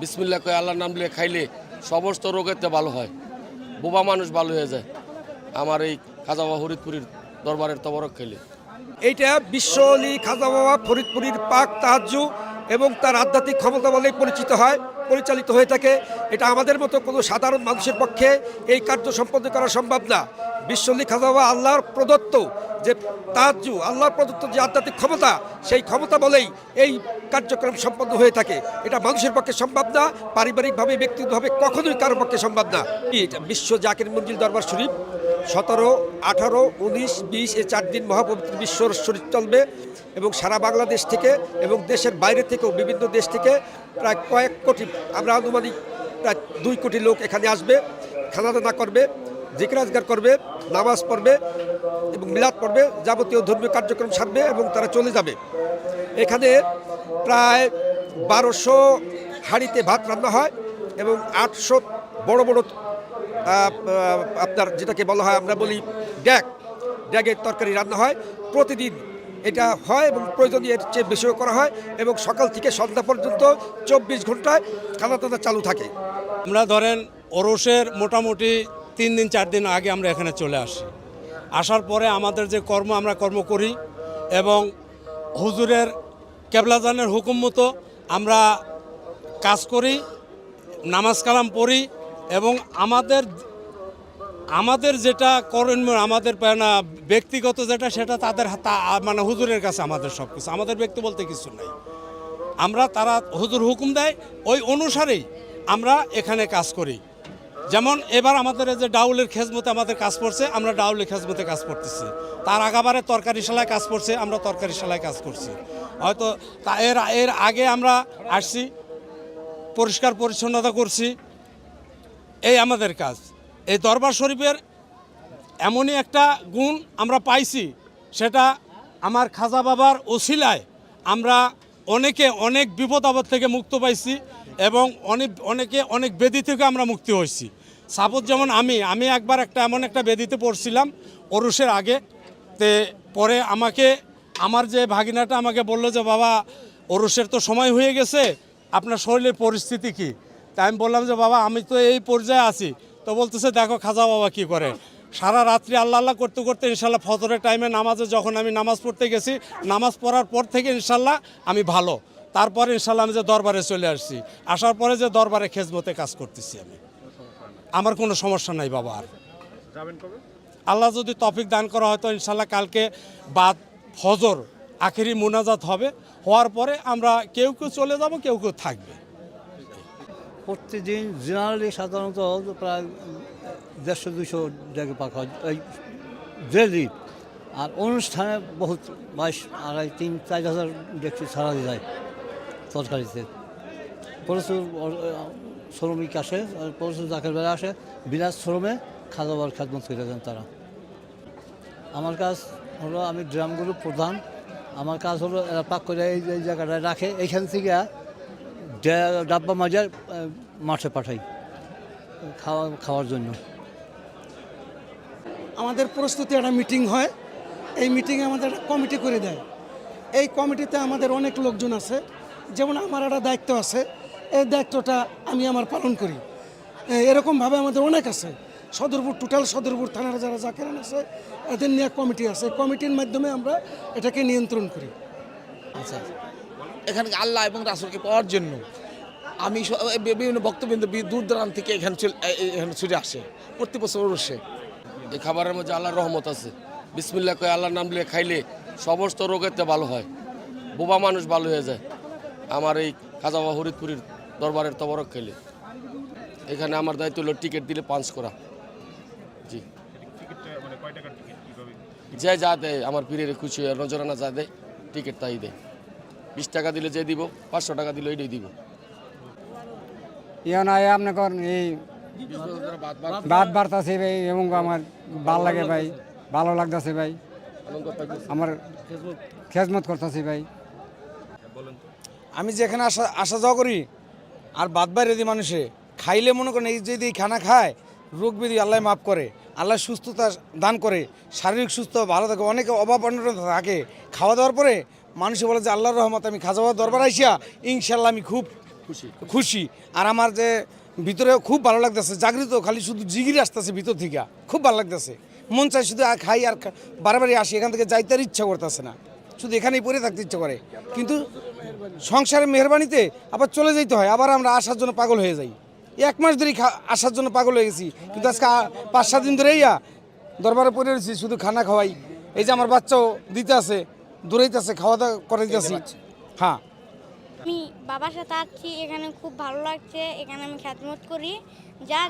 বিসমিল্লাহ কয়ে আল্লাহর নাম নিয়ে খাইলে সমস্ত রোগেতে ভালো হয়, বোবা মানুষ ভালো হয়ে যায় আমার এই খাজা বাবা ফরিদপুরের দরবারের তবরক খাইলে। এইটা বিশ্ব অলি খাজা বাবা ফরিদপুরের পাক তাহাজ্জু এবং তার আধ্যাত্মিক ক্ষমতা বলেই পরিচালিত হয়ে থাকে। এটা আমাদের মতো কোনো সাধারণ মানুষের পক্ষে এই কার্য সম্পন্ন করা সম্ভব না। বিশ্বলি খাজা বাবা আল্লাহর প্রদত্ত যে তাহাজ্জু, আল্লাহর প্রদত্ত যে আধ্যাত্মিক ক্ষমতা, সেই ক্ষমতা বলেই এই কার্যক্রম সম্পন্ন হয়ে থাকে। এটা মানুষের পক্ষে সম্ভব না, পারিবারিকভাবে ব্যক্তিগতভাবে কখনোই কারোর পক্ষে সম্ভব না। এটা বিশ্ব জাকির মঞ্জিল দরবার শরীফ 17, 18, 19, 20 এই 4 দিন মহাপবিত্র বিশ্ব শরীফ চলবে এবং সারা বাংলাদেশ থেকে এবং দেশের বাইরে থেকেও বিভিন্ন দেশ থেকে প্রায় কয়েক কোটি, আমরা আনুমানিক প্রায় 2 কোটি লোক এখানে আসবে, খানাদানা করবে, জিকির আজগার করবে, নামাজ পড়বে এবং মিলাদ পড়বে, যাবতীয় ধর্মীয় কার্যক্রম সারবে এবং তারা চলে যাবে। এখানে প্রায় 1200 হাঁড়িতে ভাত রান্না হয় এবং 800 বড় বড় আপনার যেটাকে বলা হয়, আমরা বলি ড্যাগের তরকারি রান্না হয় প্রতিদিন। এটা হয় এবং প্রয়োজনীয় এর চেয়ে বেশিও করা হয় এবং সকাল থেকে সন্ধ্যা পর্যন্ত 24 ঘন্টায় খানাদানা চালু থাকে। আমরা ধরেন ওরসের মোটামুটি 3 দিন 4 দিন আগে আমরা এখানে চলে আসি। আসার পরে আমাদের যে আমরা কর্ম করি এবং হুজুরের কেবলাজানের হুকুম মতো আমরা কাজ করি, নামাজ কালাম পড়ি এবং আমাদের যেটা করণীয়, আমাদের ব্যক্তিগত যেটা, সেটা তাদের মানে হুজুরের কাছে আমাদের সব কিছু, আমাদের ব্যক্তি বলতে কিছু নাই। তারা হুজুর হুকুম দেয়, ওই অনুসারেই আমরা এখানে কাজ করি। যেমন এবার আমাদের যে ডাউলের খেজমতে আমাদের কাজ পড়ছে, আমরা ডাউলের খেজমতে কাজ করতেছি। তার আগাবারে তরকারি শালায় কাজ পড়ছে, আমরা তরকারি শালায় কাজ করছি। হয়তো এর আগে আমরা আসছি, পরিষ্কার পরিচ্ছন্নতা করছি, এই আমাদের কাজ। এই দরবার শরীফের এমনই একটা গুণ আমরা পাইছি, সেটা আমার খাজা বাবার ওসিলায় আমরা অনেক বিপদ আপদ থেকে মুক্ত পাইছি এবং অনেকে অনেক বেদি থেকে আমরা মুক্তি হয়েছি। সাপোজ যেমন আমি একবার এমন একটা বেদিতে পড়ছিলাম ওরসের আগে, পরে আমার যে ভাগিনাটা আমাকে বললো যে বাবা ওরসের তো সময় হয়ে গেছে, আপনার শরীরের পরিস্থিতি কি? তাই আমি বললাম যে বাবা আমি তো এই পর্যায়ে আছি। তো বলতেছে দেখো খাজা বাবা কি করে, সারা রাত্রি আল্লাহ আল্লাহ করতে করতে ইনশাল্লাহ ফজরের টাইমে নামাজে যখন আমি নামাজ পড়তে গেছি, নামাজ পড়ার পর থেকে ইনশাল্লাহ আমি ভালো। তারপরে ইনশাল্লাহ আমি যে দরবারে চলে আসছি, আসার পরে যে দরবারে খেজমতে কাজ করতেছি আমার কোনো সমস্যা নাই বাবা। আর আল্লাহ যদি তৌফিক দান করা হয় তো ইনশাল্লাহ কালকে বাদ ফজর আখেরি মুনাজাত হবে, হওয়ার পরে আমরা কেউ চলে যাব, কেউ থাকবে। প্রতিদিন জেনারেলি সাধারণত প্রায় 150-200 ডেকে পাকা হয় এই ডেলি। আর অনুষ্ঠানে বহুত 22,000-3,000-4,000 ডেকচি ছাড়া যায় তরকারিতে। প্রচুর শ্রমিক আসে, প্রচুর জাকের বেলা আসে, বিরাট শ্রমে খাজাবার খেদমত করে দেন তারা। আমার কাজ হলো, আমি ড্রামগুলো প্রধান। আমার কাজ হলো এরা পাক করে এই জায়গাটায় রাখে, এইখান থেকে ডাব্বা মাজার মাঠে পাঠাই খাওয়ার জন্য। আমাদের প্রস্তুতি একটা মিটিং হয়, এই মিটিংয়ে আমাদের একটা কমিটি করে দেয়। এই কমিটিতে আমাদের অনেক লোকজন আছে, যেমন আমার একটা দায়িত্ব আছে, এই দায়িত্বটা আমি আমার পালন করি। এরকমভাবে আমাদের অনেক আছে। টোটাল সদরপুর থানার যারা জাকেরান আছে এদের নিয়ে কমিটি আছে, কমিটির মাধ্যমে আমরা এটাকে নিয়ন্ত্রণ করি। আচ্ছা, এখানে আল্লাহ এবং রাসূলকে পাওয়ার জন্য আমি বিভিন্ন বক্তব্য দূর দূরান্ত থেকে এখানে ছুটে আসে প্রতি বছর ওরসে। এই খাবারের মধ্যে আল্লাহর রহমত আছে। বিসমিল্লাহ কয়ে আল্লাহর নাম নিয়ে খাইলে সমস্ত রোগেতে ভালো হয়, বোবা মানুষ ভালো হয়ে যায় আমার এই খাজা বাবা ফরিদপুরের দরবারের তবরক খাইলে। এখানে আমার দায়িত্ব হলো টিকিট দিলে পাঞ্চ করা। জি, যা দেয় আমার পীরের খুশি হয়, নজরানা যা দেয় টিকিট তাই দেয়। 20 টাকা দিলে যে দিব, 500 টাকা দিলে ওইটাই দিব। আপনার এই বাদ বাড়তাছে ভাই এবং আমার ভালো লাগে ভাই, ভালো লাগতেছে ভাই, আমার খেজমত করতেছি ভাই। আমি যেখানে আসা যাওয়া করি আর বাদ বাইরে দিয়ে মানুষে খাইলে মনে করেন এই যদি খানা খায় রোগ ব্যাধি আল্লাহ মাফ করে, আল্লাহ সুস্থতা দান করে, শারীরিক সুস্থ ভালো থাকে। অনেকে অভাব অনটন থাকে, খাওয়া দাওয়ার পরে মানুষে বলে যে আল্লাহর রহমত আমি খাজা বাবার দরবার আইসিয়া ইনশাল্লাহ আমি খুব খুশি। আর আমার যে ভিতরে খুব ভালো লাগতেছে, জাগৃত, খালি শুধু জিগির আসতেছে ভিতর থেকে, খুব ভালো লাগতেছে। মন চাই শুধু খাই আর বারবারই আসি, এখান থেকে যাইতে আর ইচ্ছা করতেছে না, শুধু এখানেই পড়ে থাকতে ইচ্ছা করে। কিন্তু সংসারের মেহরবানিতে আবার চলে যেতে হয়, আবার আমরা আসার জন্য পাগল হয়ে যাই। 1 মাস ধরেই আসার জন্য পাগল হয়ে গেছি, কিন্তু আজকে 5-7 দিন ধরেই দরবারে পড়ে রয়েছি, শুধু খানা খাওয়াই। এই যে আমার বাচ্চাও দিতে আছে, দৌড়াইতে আছে, খাওয়া দাওয়া করে দিতেছি। হ্যাঁ, আমি বাবার সাথে আসছি, এখানে খুব ভালো লাগছে, এখানে আমি খেদমত করি, যা